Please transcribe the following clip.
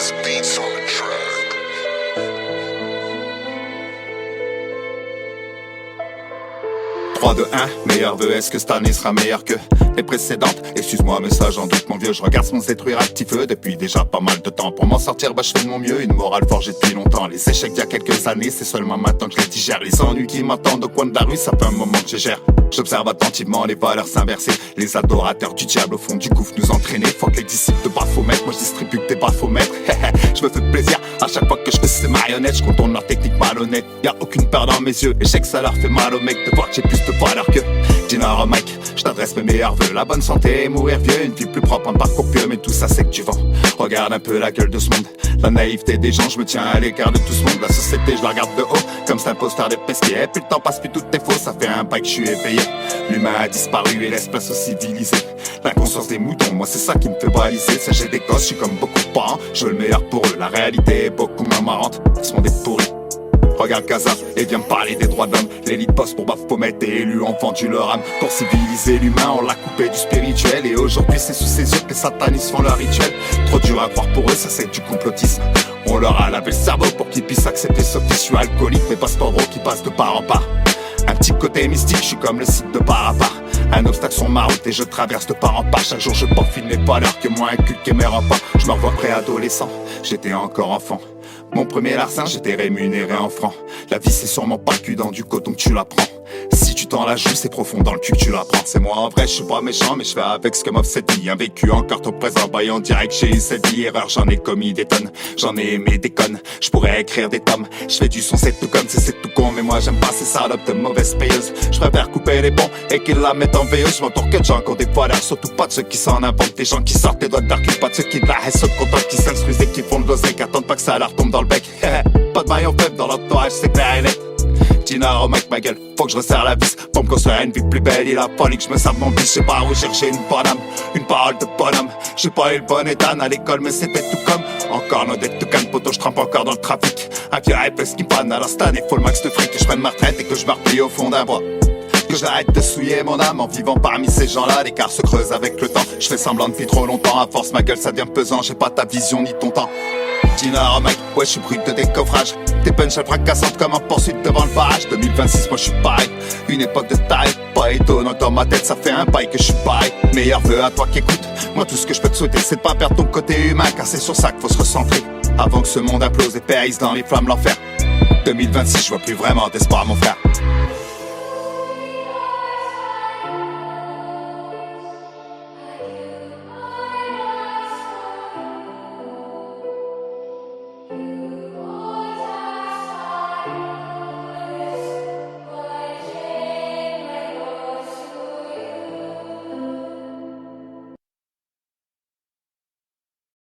West beats on the track. 3, 2, 1, meilleur vœu, est-ce que cette année sera meilleure que les précédentes? Excuse-moi mais ça j'en doute mon vieux, je regarde sans détruire à petit feu depuis déjà pas mal de temps. Pour m'en sortir je fais de mon mieux, une morale forgée depuis longtemps. Les échecs d'il y a quelques années, c'est seulement maintenant que je les digère. Les ennuis qui m'attendent au coin de la rue, ça fait un moment que je gère. J'observe attentivement les valeurs s'inverser, les adorateurs du diable au fond du gouffre nous entraîner. Faut que les disciples de Baphomet, moi je distribue que des Baphomètres. Je me fais plaisir à chaque fois que je fais ces marionnettes, je contourne leur technique malhonnête. Y'a aucune peur dans mes yeux, et je sais que ça leur fait mal au mec de voir que j'ai plus de valeur que Dinner Mike. Je t'adresse mes meilleurs vœux, la bonne santé, mourir vieux, une vie plus propre, un parcours pieux, mais tout ça c'est que du vent. Regarde un peu la gueule de ce monde, la naïveté des gens, je me tiens à l'écart de tout ce monde. La société je la regarde de haut, comme c'est un poster de pesquier. Plus le temps passe, plus tout est faux, ça fait un bail que je suis éveillé. L'humain a disparu et laisse place aux civilisés. L'inconscience des moutons, moi c'est ça qui me fait baliser. Ça j'ai des gosses, je suis comme beaucoup de parents, je veux le meilleur pour eux. La réalité est beaucoup moins marrante, ce monde est pourri. Regarde Gaza et viens me parler des droits d'homme. L'élite bosse pour Baphomet et élus ont vendu leur âme. Pour civiliser l'humain, on l'a coupé du spirituel. Et aujourd'hui c'est sous ses yeux que les satanistes font leur rituel. Trop dur à croire pour eux, ça c'est du complotisme. On leur a lavé le cerveau pour qu'ils puissent accepter ce que je suis alcoolique, mais pas sport qui passe de part en part. Un petit côté mystique, je suis comme le site de part à part. Un obstacle sur ma route et je traverse de part en part. Chaque jour je peaufine les valeurs que moi inculquent mes repas. Je me revois préadolescent, j'étais encore enfant. Mon premier larcin, j'étais rémunéré en francs. La vie c'est sûrement pas le cul dans du coton que tu la prends. Si tu t'en la joues, c'est profond dans le cul que tu la prends. C'est moi en vrai, je suis pas méchant, mais je fais avec ce que m'offre cette vie. Un vécu encore au présent, bail en direct, j'ai eu cette vie. Erreur, j'en ai commis des tonnes, j'en ai aimé des connes. Je pourrais écrire des tomes, je fais du son, c'est tout comme c'est tout con. Mais moi j'aime pas ces salopes de mauvaises payeuses. Je préfère couper les bons et qu'ils la mettent en veilleuse. Je m'entoure que de gens qui ont des valeurs, surtout pas de ceux qui s'en inventent. Des gens qui sortent les doigts de leur cul, pas de ceux qui la haissent, ceux contents, qui s'instruisent et qui font de l'oseille, qui attendent pas que ça leur tombe dans le bec. Pas de maillon faible dans l'entourage, c'est clair et net. Dinner au mec, ma gueule, faut que je resserre la vis pour me construire une vie plus belle. Il a fallu que je me serve mon bis, je sais pas où chercher une bonne âme, une parole de bonhomme. J'ai pas eu le bon état à l'école, mais c'était tout comme. Encore non d'être tout calme, poteau, je trempe encore dans le trafic. Un vieux hype qui panne à l'instant, il faut le max de fric. Que je prenne ma retraite et que je me replie au fond d'un bois. Que j'arrête de souiller mon âme en vivant parmi ces gens-là. L'écart se creuse avec le temps, je fais semblant depuis trop longtemps. À force ma gueule ça devient pesant, j'ai pas ta vision ni ton temps. Dinner mec, ouais je suis brut de décoffrage. Tes punchs fracassantes comme un poursuite devant le barrage. 2026 moi je suis pareil, une époque de taille. Pas étonnant dans ma tête ça fait un bail que je suis pareil. Meilleur vœu à toi qui écoute, moi tout ce que je peux te souhaiter c'est de pas perdre ton côté humain. Car c'est sur ça qu'il faut se recentrer avant que ce monde implose et périsse dans les flammes l'enfer. 2026 je vois plus vraiment d'espoir mon frère.